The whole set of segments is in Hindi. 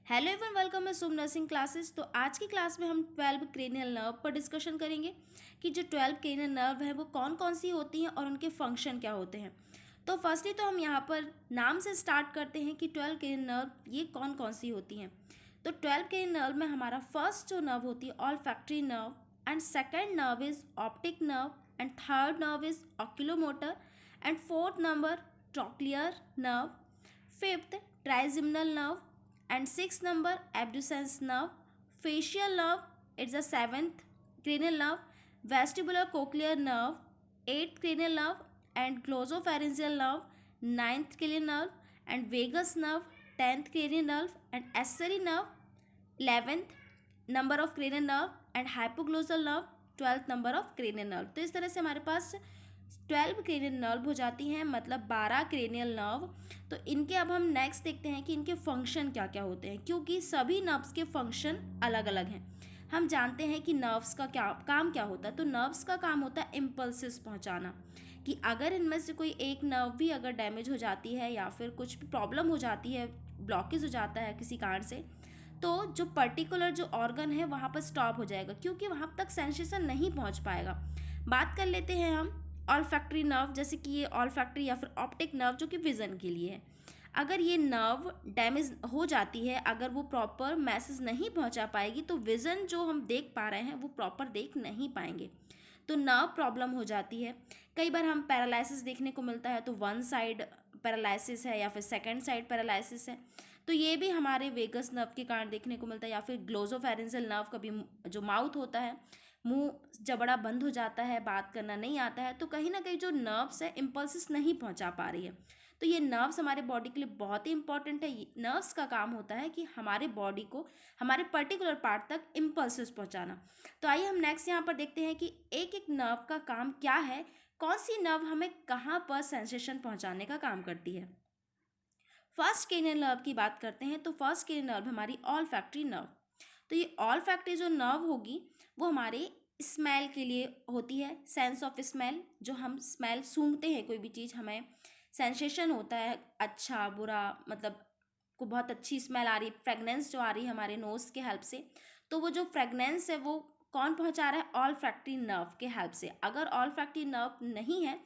हेलो एवरीवन, वेलकम मैं शुभ नर्सिंग क्लासेस। तो आज की क्लास में हम 12 क्रेनियल नर्व पर डिस्कशन करेंगे कि जो 12 क्रेनियल नर्व है वो कौन कौन सी होती हैं और उनके फंक्शन क्या होते हैं। तो फर्स्टली तो हम यहाँ पर नाम से स्टार्ट करते हैं कि 12 क्रेनियल नर्व ये कौन कौन सी होती हैं। तो 12 क्रेनियल नर्व में हमारा फर्स्ट जो नर्व होती है olfactory nerve, and second nerve is optic nerve, and third nerve is oculomotor, and fourth number trochlear nerve, fifth trigeminal nerve, and sixth number abducens nerve. Facial nerve, it's the seventh cranial nerve. Vestibular cochlear nerve, eighth cranial nerve, and glossopharyngeal nerve, ninth cranial nerve, and vagus nerve, 10th cranial nerve, and accessory nerve, 11th number of cranial nerve, and hypoglossal nerve, 12th number of cranial nerve. तो इस तरह से हमारे पास 12 क्रेनियल नर्व हो जाती हैं, मतलब 12 क्रेनियल नर्व। तो इनके अब हम नेक्स्ट देखते हैं कि इनके फंक्शन क्या क्या होते हैं, क्योंकि सभी नर्व्स के फंक्शन अलग अलग हैं। हम जानते हैं कि नर्व्स का क्या काम क्या होता है। तो नर्व्स का काम होता है इम्पल्सेस पहुंचाना, कि अगर इनमें से कोई एक नर्व भी अगर डैमेज हो जाती है या फिर कुछ प्रॉब्लम हो जाती है, ब्लॉकेज हो जाता है किसी कारण से, तो जो पर्टिकुलर जो ऑर्गन है वहाँ पर स्टॉप हो जाएगा, क्योंकि वहाँ तक सेंसेशन नहीं पहुँच पाएगा। बात कर लेते हैं हम ऑल्फैक्टरी नर्व, जैसे कि ये ऑल्फैक्टरी या फिर ऑप्टिक नर्व जो कि विज़न के लिए है। अगर ये नर्व डैमेज हो जाती है, अगर वो प्रॉपर मैसेज नहीं पहुंचा पाएगी, तो विज़न जो हम देख पा रहे हैं वो प्रॉपर देख नहीं पाएंगे, तो नर्व प्रॉब्लम हो जाती है। कई बार हम पैरालिसिस देखने को मिलता है, तो वन साइड पैरालिसिस है या फिर सेकंड साइड पैरालिसिस है, तो ये भी हमारे वेगस नर्व के कारण देखने को मिलता है। या फिर ग्लोसोफेरेंजियल नर्व का भी जो माउथ होता है, मुंह जबड़ा बंद हो जाता है, बात करना नहीं आता है, तो कहीं ना कहीं जो नर्व्स है इम्पल्सिस नहीं पहुंचा पा रही है। तो ये नर्व्स हमारे बॉडी के लिए बहुत ही इंपॉर्टेंट है। नर्व्स का काम होता है कि हमारे बॉडी को हमारे पर्टिकुलर पार्ट तक इम्पल्सिस पहुंचाना। तो आइए हम नेक्स्ट यहाँ पर देखते हैं कि एक एक नर्व का काम क्या है, कौन सी नर्व हमें कहाँ पर सेंसेशन पहुंचाने का काम करती है। फर्स्ट क्रेनियल नर्व की बात करते हैं, तो फर्स्ट क्रेनियल नर्व हमारी ऑल्फैक्टरी नर्व। तो ये ऑल्फैक्टरी जो नर्व होगी वो हमारे स्मेल के लिए होती है, सेंस ऑफ स्मेल। जो हम स्मेल सूंघते हैं कोई भी चीज़, हमें सेंसेशन होता है अच्छा बुरा, मतलब को बहुत अच्छी स्मेल आ रही है, फ्रेगनेंस जो आ रही है हमारे नोज़ के हेल्प से, तो वो जो फ्रेगनेंस है वो कौन पहुंचा रहा है, ऑल्फैक्टरी नर्व के हेल्प से। अगर ऑल्फैक्टरी नर्व नहीं है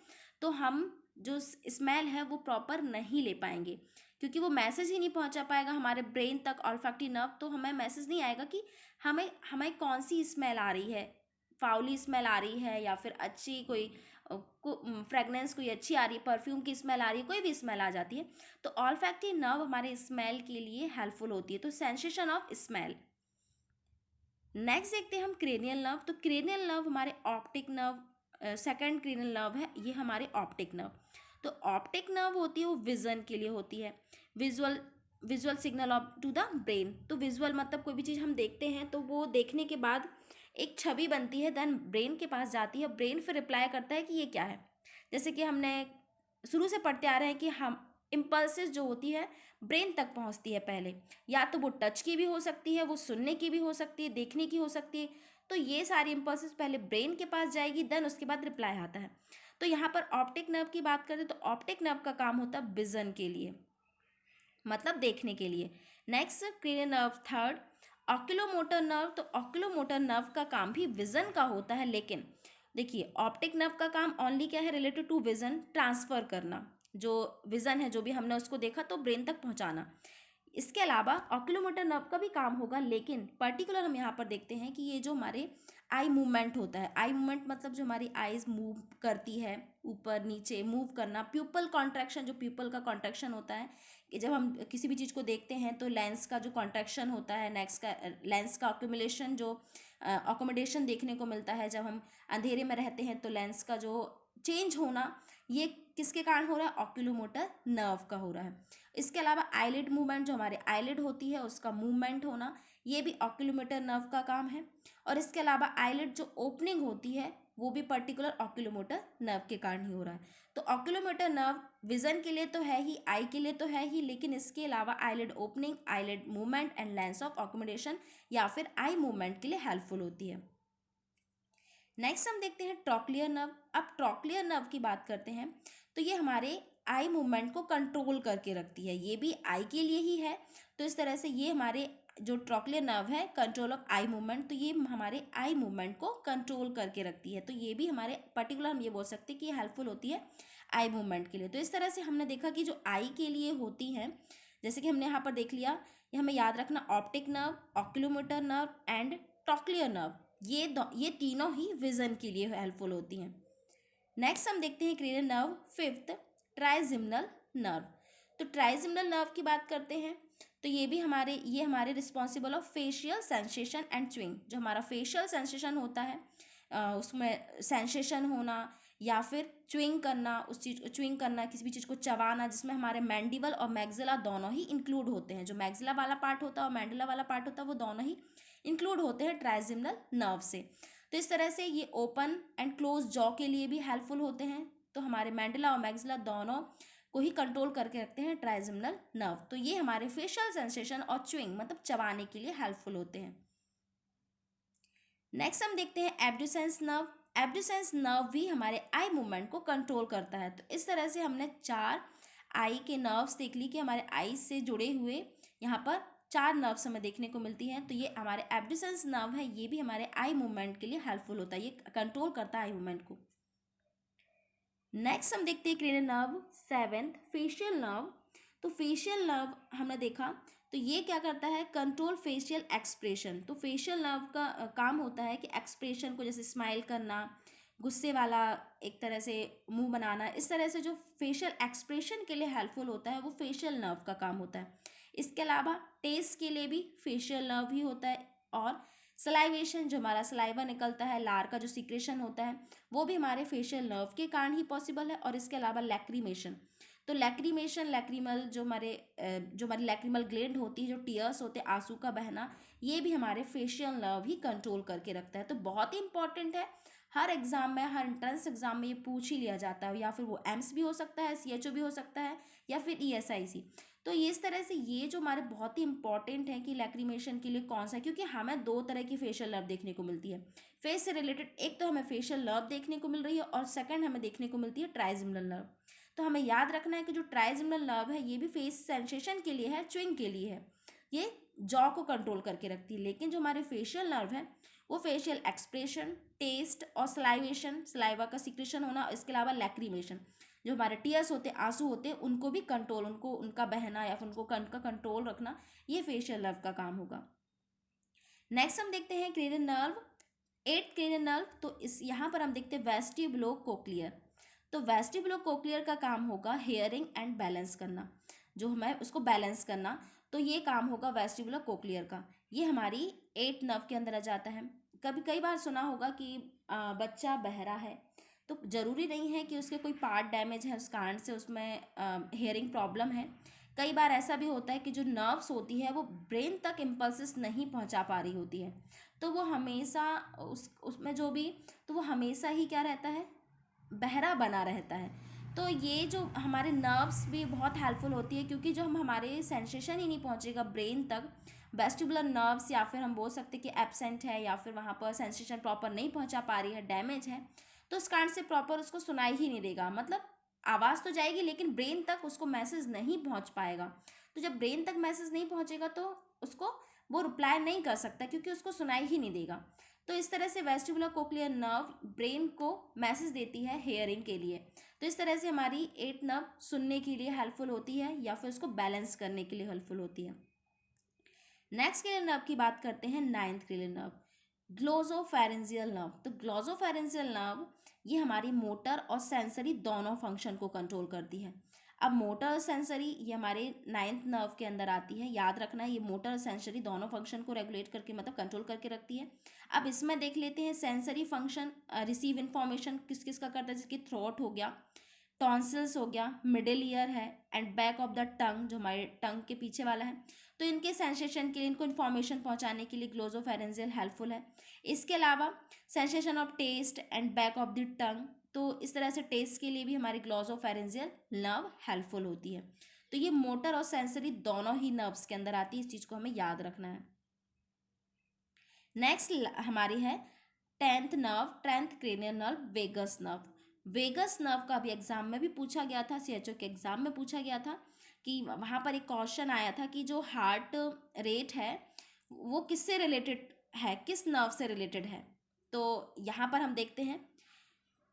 तो हम जो स्मेल है वो प्रॉपर नहीं ले पाएंगे, क्योंकि वो मैसेज ही नहीं पहुंचा पाएगा हमारे ब्रेन तक ऑल्फैक्टरी नर्व, तो हमें मैसेज नहीं आएगा कि हमें हमें कौन सी स्मेल आ रही है, फाउली स्मेल आ रही है या फिर अच्छी कोई फ्रेगनेंस कोई अच्छी आ रही है, परफ्यूम की स्मेल आ रही है, कोई भी स्मेल आ जाती है, तो ऑल्फैक्टरी नर्व हमारे स्मेल के लिए हेल्पफुल होती है। तो सेंसेशन ऑफ स्मेल। नेक्स्ट देखते हैं हम क्रेनियल नर्व। तो क्रेनियल नर्व हमारे optic nerve, second cranial nerve है ये हमारे ऑप्टिक नर्व। तो ऑप्टिक नर्व होती है वो विजन के लिए होती है, visual signal of to the brain. तो विजुअल मतलब कोई भी चीज़ हम देखते हैं तो वो देखने के बाद एक छवि बनती है, देन ब्रेन के पास जाती है, ब्रेन फिर रिप्लाई करता है कि ये क्या है। जैसे कि हमने शुरू से पढ़ते आ रहे हैं कि हम इम्पल्सिस जो होती है ब्रेन तक पहुंचती है पहले, या तो वो टच की भी हो सकती है, वो सुनने की भी हो सकती है, देखने की हो सकती है। तो ये सारी इम्पल्सिस पहले ब्रेन के पास जाएगी, देन उसके बाद रिप्लाई आता है। तो यहाँ पर ऑप्टिक नर्व की बात करें तो ऑप्टिक नर्व का काम होता है विजन के लिए, मतलब देखने के लिए। Next cranial nerve third oculomotor nerve. तो ऑक्यूलोमोटर नर्व का काम भी विजन का होता है, लेकिन देखिए ऑप्टिक नर्व का काम ओनली क्या है, रिलेटेड टू विजन ट्रांसफर करना, जो विजन है जो भी हमने उसको देखा तो ब्रेन तक पहुंचाना। इसके अलावा ऑक्यूलोमोटर नर्व का भी काम होगा, लेकिन पर्टिकुलर हम यहाँ पर देखते हैं कि ये जो हमारे आई मूवमेंट होता है, आई मूवमेंट मतलब जो हमारी आईज मूव करती है ऊपर नीचे मूव करना, प्यूपल कॉन्ट्रैक्शन, जो प्यूपल का कॉन्ट्रैक्शन होता है कि जब हम किसी भी चीज़ को देखते हैं तो लेंस का जो कॉन्ट्रैक्शन होता है, नेक्स्ट का लेंस का अक्यूमुलेशन जो अकोमोडेशन देखने को मिलता है, जब हम अंधेरे में रहते हैं तो लेंस का जो चेंज होना, ये किसके कारण हो रहा है, ऑक्यूलोमोटर नर्व का हो रहा है। इसके अलावा आईलिड मूवमेंट, जो हमारे आईलिड होती है उसका मूवमेंट होना, ये भी ऑक्यूलोमोटर नर्व का काम है। और इसके अलावा आईलिड जो ओपनिंग होती है वो भी पर्टिकुलर ऑक्यूलोमोटर नर्व के कारण ही हो रहा है। तो ऑक्यूलोमोटर नर्व विजन के लिए तो है ही, आई के लिए तो है ही, लेकिन इसके अलावा eyelid opening, eyelid movement and lens of accommodation या फिर आई मूवमेंट के लिए हेल्पफुल होती है। नेक्स्ट हम देखते हैं ट्रॉक्लियर नर्व। अब ट्रॉक्लियर नर्व की बात करते हैं तो ये हमारे आई मूवमेंट को कंट्रोल करके रखती है, ये भी आई के लिए ही है। तो इस तरह से ये हमारे जो ट्रॉक्लियर नर्व है, कंट्रोल ऑफ आई मूवमेंट, तो ये हमारे आई मूवमेंट को कंट्रोल करके रखती है। तो ये भी हमारे पर्टिकुलर हम ये बोल सकते हैं कि हेल्पफुल होती है आई मूवमेंट के लिए। तो इस तरह से हमने देखा कि जो आई के लिए होती हैं, जैसे कि हमने यहाँ पर देख लिया, ये हमें याद रखना, optic nerve, oculomotor nerve and trochlear nerve, ये तीनों ही विजन के लिए हेल्पफुल होती हैं। नेक्स्ट हम देखते हैं cranial nerve fifth, trigeminal nerve. तो ट्राइजेमिनल नर्व की बात करते हैं, तो ये हमारे responsible of facial sensation and chewing. जो हमारा फेशियल सेंसेशन होता है, उसमें सेंसेशन होना या फिर च्विंग करना, च्विंग करना, किसी भी चीज़ को चबाना, जिसमें हमारे मैंडिबल और मैग्जिला दोनों ही इंक्लूड होते हैं। जो मैग्जिला वाला पार्ट होता है और मैंडिला वाला पार्ट होता है, वो दोनों ही इंक्लूड होते हैं ट्राइजेमिनल नर्व से। तो इस तरह से ये ओपन एंड क्लोज जॉ के लिए भी हेल्पफुल होते हैं। तो हमारे मैंडिला और मैग्जिला दोनों को ही कंट्रोल करके रखते हैं ट्राइजेमिनल नर्व। तो ये हमारे फेशियल सेंसेशन और च्विंग मतलब चबाने के लिए हेल्पफुल होते हैं। नेक्स्ट हम देखते हैं एब्ड्यूसेंस नर्व। एब्ड्यूसेंस नर्व भी हमारे आई मूवमेंट को कंट्रोल करता है। तो इस तरह से हमने 4 आई के नर्व्स देख ली कि हमारे आई से जुड़े हुए यहाँ पर 4 नर्व्स हमें देखने को मिलती हैं। तो ये हमारे एब्ड्यूसेंस नर्व है, ये भी हमारे आई मूवमेंट के लिए हेल्पफुल होता है, ये कंट्रोल करता है आई मूवमेंट को। नेक्स्ट हम देखते हैं cranial nerve seventh, facial nerve. तो फेशियल नर्व हमने देखा, तो ये क्या करता है, कंट्रोल फेशियल एक्सप्रेशन। तो फेशियल नर्व का काम होता है कि एक्सप्रेशन को, जैसे स्माइल करना, गुस्से वाला एक तरह से मुंह बनाना, इस तरह से जो फेशियल एक्सप्रेशन के लिए हेल्पफुल होता है वो फेशियल नर्व का काम होता है। इसके अलावा टेस्ट के लिए भी फेशियल नर्व ही होता है, और सलाइवेशन, जो हमारा सलाइवा निकलता है, लार का जो सीक्रेशन होता है, वो भी हमारे फेशियल नर्व के कारण ही पॉसिबल है। और इसके अलावा लैक्रीमेशन, तो लैक्रीमेशन, लैक्रीमल जो हमारी लैक्रीमल ग्लैंड होती है, जो टीयर्स होते हैं, आंसू का बहना, ये भी हमारे फेशियल नर्व ही कंट्रोल करके रखता है। तो बहुत ही इंपॉर्टेंट है, हर एग्जाम में, हर एंट्रेंस एग्जाम में ये पूछ ही लिया जाता है, या फिर वो एम्स भी हो सकता है, CHO भी हो सकता है, या फिर ESIC। तो ये इस तरह से ये जो हमारे बहुत ही इंपॉर्टेंट है कि लैक्रीमेशन के लिए कौन सा है, क्योंकि हमें 2 तरह की फेशियल नर्व देखने को मिलती है फेस से रिलेटेड। एक तो हमें फेशियल नर्व देखने को मिल रही है, और सेकंड हमें देखने को मिलती है ट्राइजेमिनल नर्व। तो हमें याद रखना है कि जो ट्राइजेमिनल नर्व है, ये भी फेस सेंसेशन के लिए है, च्विंग के लिए है, ये जॉ को कंट्रोल करके रखती है। लेकिन जो हमारे फेशियल नर्व है, वो फेशियल एक्सप्रेशन, टेस्ट और सलाइवेशन, सलाइवा का सिक्रेशन होना, इसके अलावा लैक्रीमेशन, जो हमारे टीयर्स होते हैं, आंसू होते हैं, उनको भी कंट्रोल, उनका बहना या फिर उनको उनका कंट्रोल रखना, ये फेशियल नर्व का काम होगा। नेक्स्ट हम देखते हैं क्रेनियल नर्व 8 क्रेनियल नर्व। तो इस यहाँ पर हम देखते हैं वेस्टिबुलो कोक्लियर। तो वेस्टिबुलो कोक्लियर का काम होगा हेयरिंग एंड बैलेंस करना, जो हमें उसको बैलेंस करना। तो ये काम होगा वेस्टिबुलो कोक्लियर का, ये हमारी 8 नर्व के अंदर आ जाता है। कई बार सुना होगा कि बच्चा बहरा है, तो ज़रूरी नहीं है कि उसके कोई पार्ट डैमेज है, उस कारण से उसमें हेयरिंग प्रॉब्लम है। कई बार ऐसा भी होता है कि जो नर्व्स होती है वो ब्रेन तक इम्पल्सेस नहीं पहुंचा पा रही होती है, तो वो हमेशा उसमें जो भी, तो वो हमेशा ही क्या रहता है, बहरा बना रहता है। तो ये जो हमारे नर्व्स भी बहुत हेल्पफुल होती है, क्योंकि जो हमारे सेंसेशन ही नहीं पहुंचेगा ब्रेन तक, वेस्टिबुलर नर्व्स, या फिर हम बोल सकते हैं कि एब्सेंट है, या फिर वहाँ पर सेंसेशन प्रॉपर नहीं पहुंचा पा रही है, डैमेज है, तो उस कारण से प्रॉपर उसको सुनाई ही नहीं देगा। मतलब आवाज़ तो जाएगी लेकिन ब्रेन तक उसको मैसेज नहीं पहुंच पाएगा। तो जब ब्रेन तक मैसेज नहीं पहुंचेगा तो उसको वो रिप्लाई नहीं कर सकता, क्योंकि उसको सुनाई ही नहीं देगा। तो इस तरह से वेस्टिबुलर कोक्लियर नर्व ब्रेन को मैसेज देती है हेयरिंग के लिए। तो इस तरह से हमारी 8 नर्व सुनने के लिए हेल्पफुल होती है, या फिर उसको बैलेंस करने के लिए हेल्पफुल होती है। नेक्स्ट क्रेनियल नर्व की बात करते हैं, 9th cranial nerve, glossopharyngeal nerve. तो ग्लोसोफेरेंजियल नर्व ये हमारी मोटर और सेंसरी दोनों फंक्शन को कंट्रोल करती है। अब मोटर और सेंसरी ये हमारे 9th नर्व के अंदर आती है, याद रखना है, ये मोटर और सेंसरी दोनों फंक्शन को रेगुलेट करके मतलब कंट्रोल करके रखती है। अब इसमें देख लेते हैं सेंसरी फंक्शन, रिसीव इन्फॉर्मेशन किस किस का करता है, जैसे कि थ्रोट हो गया, टॉन्सिल्स हो गया, मिडिल ईयर है, एंड बैक ऑफ द टंग, जो हमारे टंग के पीछे वाला है। तो इनके सेंसेशन के लिए, इनको इन्फॉर्मेशन पहुंचाने के लिए ग्लोसोफेरेंजियल हेल्पफुल है। इसके अलावा sensation of taste and back of the tongue, तो इस तरह से टेस्ट के लिए भी हमारी ग्लोसोफेरेंजियल नर्व हेल्पफुल होती है। तो ये मोटर और सेंसरी दोनों ही नर्व्स के अंदर आती है, इस चीज़ को हमें याद रखना है। नेक्स्ट हमारी है 10th nerve, 10th cranial nerve, vagus nerve. Vagus nerve का भी एग्जाम में भी पूछा गया था, CHO के एग्जाम में पूछा गया था कि वहाँ पर एक क्वेश्चन आया था कि जो हार्ट रेट है वो किससे रिलेटेड है, किस नर्व से रिलेटेड है। तो यहाँ पर हम देखते हैं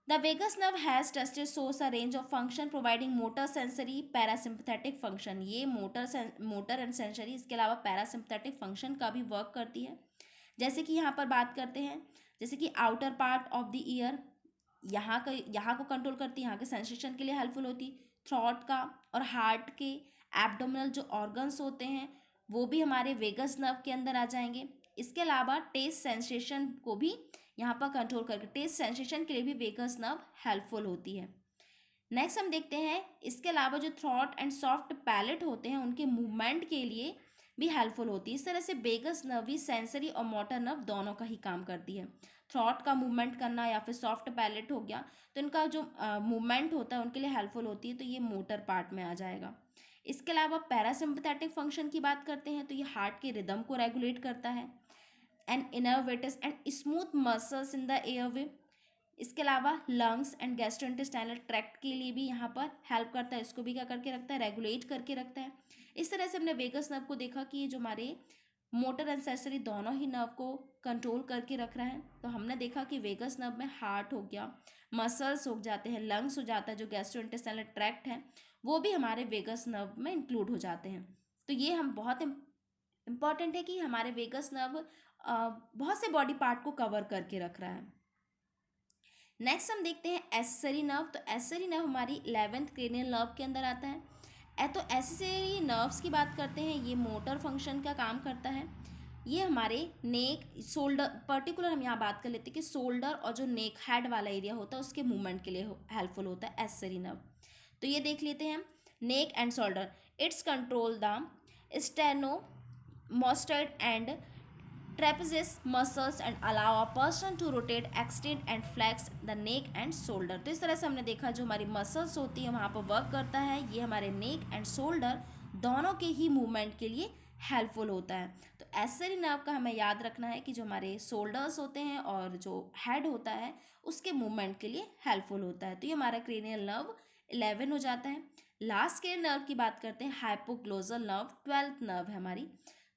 the vagus nerve has tested source a range of function providing motor sensory parasympathetic function. ये मोटर एंड सेंसरी, इसके अलावा पैरासिम्पथेटिक फंक्शन का भी वर्क करती है। जैसे कि यहाँ पर बात करते हैं, जैसे कि outer part of the year, यहाँ को कंट्रोल करती है, यहाँ के सेंसेशन के लिए हेल्पफुल होती। थ्रॉट का और हार्ट के एब्डोमिनल जो ऑर्गन्स होते हैं वो भी हमारे वेगस नर्व के अंदर आ जाएंगे। इसके अलावा टेस्ट सेंसेशन को भी यहाँ पर कंट्रोल करके, टेस्ट सेंसेशन के लिए भी वेगस नर्व हेल्पफुल होती है। नेक्स्ट हम देखते हैं, इसके अलावा जो थ्रॉट एंड सॉफ्ट पैलेट होते हैं उनके मूवमेंट के लिए भी हेल्पफुल होती है। इस तरह से वेगस नर्व भी सेंसरी और मोटर नर्व दोनों का ही काम करती है। थ्रॉट का मूवमेंट करना या फिर सॉफ्ट पैलेट हो गया तो इनका जो मूवमेंट होता है उनके लिए हेल्पफुल होती है, तो ये मोटर पार्ट में आ जाएगा। इसके अलावा पैरासिम्पथेटिक फंक्शन की बात करते हैं तो ये हार्ट के रिदम को रेगुलेट करता है। And innervates and smooth muscles in the airway. इसके अलावा लंग्स एंड गैस्ट्रोइंटेस्टाइनल ट्रैक्ट के लिए भी यहाँ पर हेल्प करता है, इसको भी क्या करके रखता है, रेगुलेट करके रखता है। इस तरह से हमने वेगस नर्व को देखा कि ये जो हमारे मोटर एंड सेंसरी दोनों ही नर्व को कंट्रोल करके रख रहा है। तो हमने देखा कि वेगस नर्व में हार्ट हो गया, मसल्स हो जाते हैं, लंग्स हो जाता है, जो गैस्ट्रोइंटेस्टाइनल ट्रैक्ट है वो भी हमारे वेगस नर्व में इंक्लूड हो जाते हैं। तो ये हम बहुत इम्पॉर्टेंट है कि हमारे वेगस नर्व बहुत से बॉडी पार्ट को कवर करके रख रहा है। नेक्स्ट हम देखते हैं एसेसरी नर्व। तो एसेसरी नर्व हमारी 11th क्रेनियल नर्व के अंदर आता है। तो एसेसरी नर्व्स की बात करते हैं, ये मोटर फंक्शन का काम करता है। ये हमारे नेक, शोल्डर, पर्टिकुलर हम यहाँ बात कर लेते हैं कि शोल्डर और जो नेक हेड वाला एरिया होता है उसके मूवमेंट के लिए हेल्पफुल होता है एसेसरी नर्व। तो ये देख लेते हैं, neck and shoulder, it's control the sternomastoid and trapezius muscles and allow a person to rotate, extend and flex the neck and shoulder। तो इस तरह से हमने देखा जो हमारी मसल्स होती है वहाँ पर वर्क करता है, ये हमारे नेक एंड शोल्डर दोनों के ही मूवमेंट के लिए हेल्पफुल होता है। तो एसेसरी नर्व का हमें याद रखना है कि जो हमारे शोल्डर्स होते हैं और जो हेड होता है उसके मूवमेंट के लिए हेल्पफुल होता है। तो ये हमारा क्रेनियल नर्व 11 हो जाता है। लास्ट के नर्व की बात करते हैं, हाइपोग्लोसल नर्व 12th नर्व है हमारी।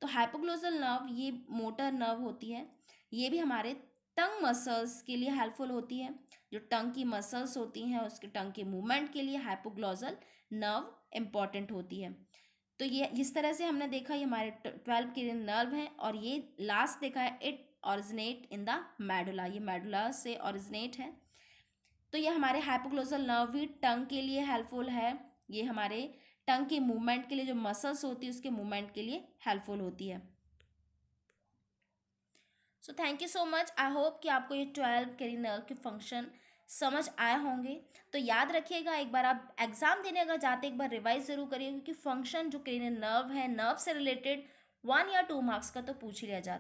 तो हाइपोग्लोसल नर्व ये मोटर नर्व होती है, ये भी हमारे टंग मसल्स के लिए हेल्पफुल होती है। जो टंग की मसल्स होती हैं उसके टंग के मूवमेंट के लिए हाइपोग्लोसल नर्व इम्पॉर्टेंट होती है। तो ये इस तरह से हमने देखा ये हमारे 12 के नर्व हैं। और ये लास्ट देखा है, it originate in the medulla, ये मेडुला से ऑरिजिनेट है। तो ये हमारे हाइपोग्लोसल नर्व भी टंग के लिए हेल्पफुल है, ये हमारे टंग के मूवमेंट के लिए, जो मसल्स होती है उसके मूवमेंट के लिए हेल्पफुल होती है। So thank you so much. I hope कि आपको ये 12 क्रेनियल नर्व के फंक्शन समझ आए होंगे। तो याद रखिएगा, एक बार आप एग्जाम देने अगर जाते एक बार रिवाइज जरूर करिए, क्योंकि फंक्शन जो क्रेनियल नर्व है, नर्व से रिलेटेड 1 या 2 मार्क्स का तो पूछ ही लिया जाता है।